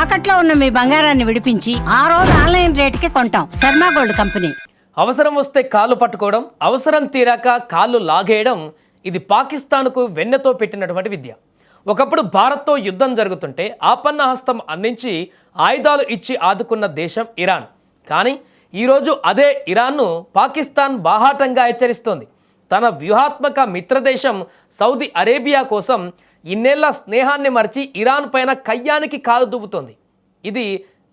తాకట్లో ఉన్న మీ బంగారాన్ని విడిపించి ఆ రోజు ఆన్లైన్ రేటుకి కొంటాం. Sharma gold company. అవసరం వస్తే కాళ్ళు పట్టుకోవడం, అవసరం తీరాక కాళ్ళు లాగేయడం, ఇది పాకిస్తాన్కు వెన్నెతో పెట్టినటువంటి విద్య. ఒకప్పుడు భారత్తో యుద్ధం జరుగుతుంటే ఆపన్న హస్తం అందించి ఆయుధాలు ఇచ్చి ఆదుకున్న దేశం ఇరాన్. కానీ ఈరోజు అదే ఇరాన్ను పాకిస్తాన్ బాహాటంగా హెచ్చరిస్తోంది. తన వ్యూహాత్మక మిత్రదేశం సౌదీ అరేబియా కోసం ఇన్నేళ్ల స్నేహాన్ని మరిచి ఇరాన్ పైన కయ్యానికి కాలు దువ్వుతోంది. ఇది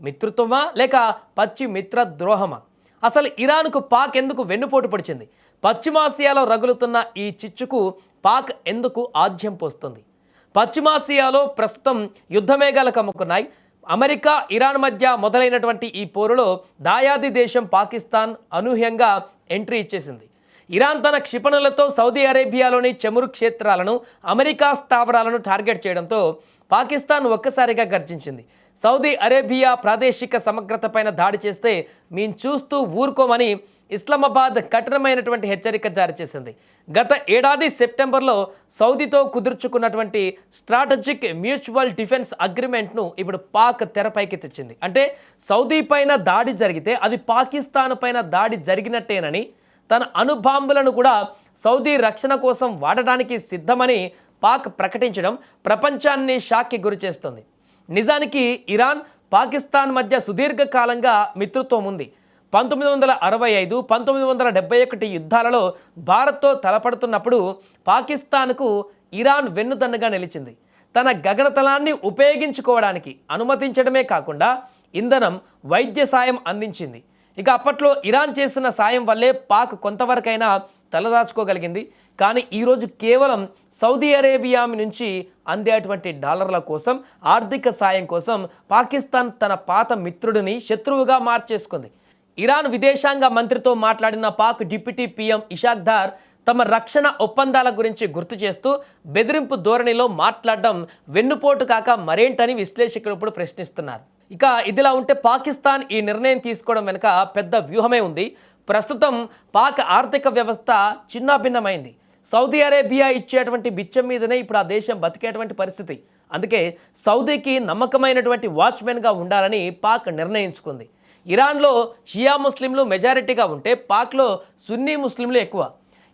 మిత్రత్వమా లేక పచ్చి మిత్ర ద్రోహమా? అసలు ఇరాన్కు పాక్ ఎందుకు వెన్నుపోటు పొడిచింది? పశ్చిమాసియాలో రగులుతున్న ఈ చిచ్చుకు పాక్ ఎందుకు ఆజ్యం పోస్తుంది? పశ్చిమాసియాలో ప్రస్తుతం యుద్ధమేఘాలు కమ్ముకున్నాయి. అమెరికా ఇరాన్ మధ్య మొదలైనటువంటి ఈ పోరులో దాయాది దేశం పాకిస్తాన్ అనూహ్యంగా ఎంట్రీ ఇచ్చేసింది. ఇరాన్ తన క్షిపణులతో సౌదీ అరేబియాలోని చమురు క్షేత్రాలను, అమెరికా స్థావరాలను టార్గెట్ చేయడంతో పాకిస్తాన్ ఒక్కసారిగా గర్జించింది. సౌదీ అరేబియా ప్రాదేశిక సమగ్రతపైన దాడి చేస్తే మేము చూస్తూ ఊరుకోమని ఇస్లామాబాద్ కఠినమైనటువంటి హెచ్చరిక జారీ చేసింది. గత ఏడాది సెప్టెంబర్లో సౌదీతో కుదుర్చుకున్నటువంటి స్ట్రాటజిక్ మ్యూచువల్ డిఫెన్స్ అగ్రిమెంట్ను ఇప్పుడు పాక్ తెరపైకి తెచ్చింది. అంటే సౌదీ పైన దాడి జరిగితే అది పాకిస్తాన్ పైన దాడి జరిగినట్టేనని, తన అణుబాంబులను కూడా సౌదీ రక్షణ కోసం వాడడానికి సిద్ధమని పాక్ ప్రకటించడం ప్రపంచాన్ని షాక్కి గురి చేస్తుంది. నిజానికి ఇరాన్ పాకిస్తాన్ మధ్య సుదీర్ఘకాలంగా మిత్రత్వం ఉంది. 1965, 1971 యుద్ధాలలో భారత్తో తలపడుతున్నప్పుడు పాకిస్తాన్కు ఇరాన్ వెన్నుదన్నుగా నిలిచింది. తన గగనతలాన్ని ఉపయోగించుకోవడానికి అనుమతించడమే కాకుండా ఇంధనం, వైద్య సాయం అందించింది. ఇక అప్పట్లో ఇరాన్ చేసిన సాయం వల్లే పాక్ కొంతవరకైనా తలదాచుకోగలిగింది. కానీ ఈరోజు కేవలం సౌదీ అరేబియా నుంచి అందేటువంటి డాలర్ల కోసం, ఆర్థిక సాయం కోసం పాకిస్తాన్ తన పాత మిత్రుడిని శత్రువుగా మార్చేసుకుంది. ఇరాన్ విదేశాంగ మంత్రితో మాట్లాడిన పాక్ డిప్యూటీ పీఎం ఇషాక్ దార్ తమ రక్షణ ఒప్పందాల గురించి గుర్తు చేస్తూ బెదిరింపు ధోరణిలో మాట్లాడడం వెన్నుపోటు కాక మరేంటని విశ్లేషకులు ఇప్పుడు ప్రశ్నిస్తున్నారు. ఇక ఇదిలా ఉంటే పాకిస్తాన్ ఈ నిర్ణయం తీసుకోవడం వెనుక పెద్ద వ్యూహమే ఉంది. ప్రస్తుతం పాక్ ఆర్థిక వ్యవస్థ చిన్నాభిన్నమైంది. సౌదీ అరేబియా ఇచ్చేటువంటి బిచ్చం మీదనే ఇప్పుడు ఆ దేశం బతికేటువంటి పరిస్థితి. అందుకే సౌదీకి నమ్మకమైనటువంటి వాచ్మెన్గా ఉండాలని పాక్ నిర్ణయించుకుంది. ఇరాన్లో షియా ముస్లింలు మెజారిటీగా ఉంటే పాక్లో సున్నీ ముస్లింలు ఎక్కువ.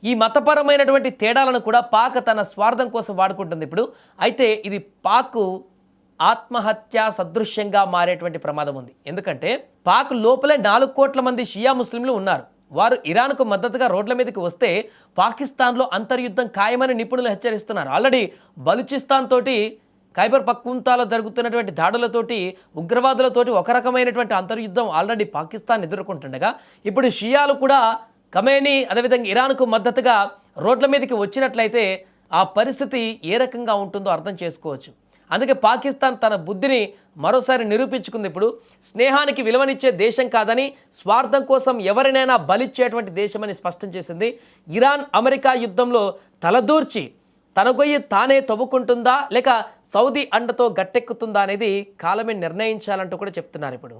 ఈ మతపరమైనటువంటి తేడాలను కూడా పాక్ తన స్వార్థం కోసం వాడుకుంటుంది ఇప్పుడు. అయితే ఇది పాక్ ఆత్మహత్య సదృశ్యంగా మారేటువంటి ప్రమాదం ఉంది. ఎందుకంటే పాక్ లోపలే 4 కోట్ల మంది షియా ముస్లింలు ఉన్నారు. వారు ఇరాన్కు మద్దతుగా రోడ్ల మీదకి వస్తే పాకిస్తాన్లో అంతర్యుద్ధం ఖాయమని నిపుణులు హెచ్చరిస్తున్నారు. ఆల్రెడీ బలూచిస్తాన్ తోటి, ఖైబర్ పఖ్తూన్ఖ్వాలో జరుగుతున్నటువంటి దాడులతోటి, ఉగ్రవాదులతోటి ఒక రకమైనటువంటి అంతర్యుద్ధం ఆల్రెడీ పాకిస్తాన్ ఎదుర్కొంటుండగా ఇప్పుడు షియాలు కూడా ఖమేనీ అదేవిధంగా ఇరాన్కు మద్దతుగా రోడ్ల మీదకి వచ్చినట్లయితే ఆ పరిస్థితి ఏ రకంగా ఉంటుందో అర్థం చేసుకోవచ్చు. అందుకే పాకిస్తాన్ తన బుద్ధిని మరోసారి నిరూపించుకుంది. ఇప్పుడు స్నేహానికి విలువనిచ్చే దేశం కాదని, స్వార్థం కోసం ఎవరినైనా బలిచ్చేటువంటి దేశమని స్పష్టం చేసింది. ఇరాన్ అమెరికా యుద్ధంలో తలదూర్చి తన గొయ్యి తానే తవ్వుకుంటుందా లేక సౌదీ అండతో గట్టెక్కుతుందా అనేది కాలమే నిర్ణయించాలంటూ కూడా చెప్తున్నారు ఇప్పుడు.